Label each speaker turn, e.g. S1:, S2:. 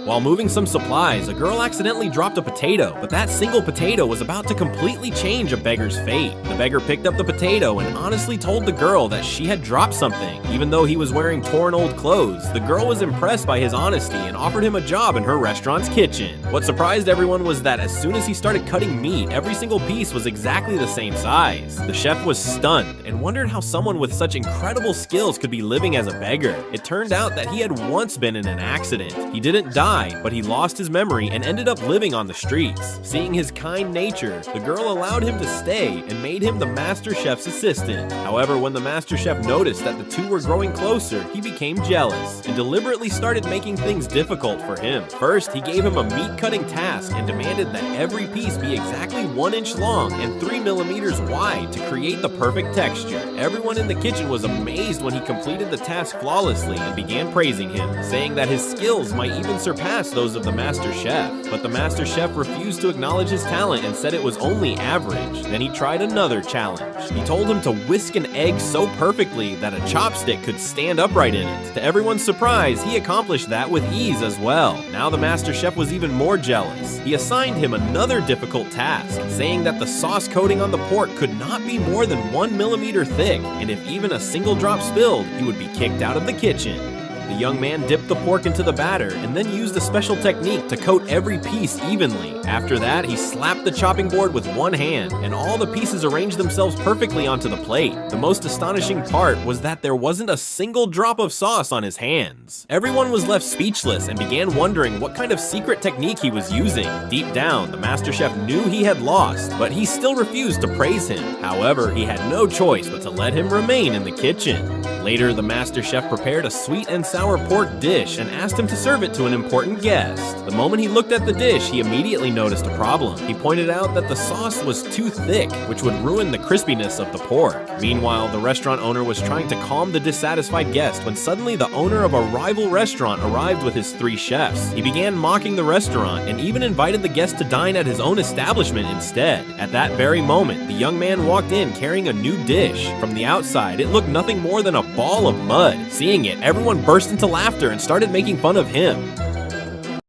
S1: While moving some supplies, a girl accidentally dropped a potato, but that single potato was about to completely change a beggar's fate. The beggar picked up the potato and honestly told the girl that she had dropped something. Even though he was wearing torn old clothes, the girl was impressed by his honesty and offered him a job in her restaurant's kitchen. What surprised everyone was that as soon as he started cutting meat, every single piece was exactly the same size. The chef was stunned and wondered how someone with such incredible skills could be living as a beggar. It turned out that he had once been in an accident. He didn't die, but he lost his memory and ended up living on the streets. Seeing his kind nature, the girl allowed him to stay and made him the master chef's assistant. However, when the master chef noticed that the two were growing closer, he became jealous and deliberately started making things difficult for him. First, he gave him a meat-cutting task and demanded that every piece be exactly 1 inch long and 3 millimeters wide to create the perfect texture. Everyone in the kitchen was amazed when he completed the task flawlessly and began praising him, saying that his skills might even surpass those of the master chef. But the master chef refused to acknowledge his talent and said it was only average. Then he tried another challenge. He told him to whisk an egg so perfectly that a chopstick could stand upright in it. To everyone's surprise, he accomplished that with ease as well. Now the master chef was even more jealous. He assigned him another difficult task, saying that the sauce coating on the pork could not be more than 1 millimeter thick, and if even a single drop spilled, he would be kicked out of the kitchen. The young man dipped the pork into the batter and then used a special technique to coat every piece evenly. After that, he slapped the chopping board with one hand, and all the pieces arranged themselves perfectly onto the plate. The most astonishing part was that there wasn't a single drop of sauce on his hands. Everyone was left speechless and began wondering what kind of secret technique he was using. Deep down, the master chef knew he had lost, but he still refused to praise him. However, he had no choice but to let him remain in the kitchen. Later, the master chef prepared a sweet and sour pork dish and asked him to serve it to an important guest. The moment he looked at the dish, he immediately noticed a problem. He pointed out that the sauce was too thick, which would ruin the crispiness of the pork. Meanwhile, the restaurant owner was trying to calm the dissatisfied guest when suddenly the owner of a rival restaurant arrived with his 3 chefs. He began mocking the restaurant and even invited the guest to dine at his own establishment instead. At that very moment, the young man walked in carrying a new dish. From the outside, it looked nothing more than a ball of mud. Seeing it, everyone burst into laughter and started making fun of him.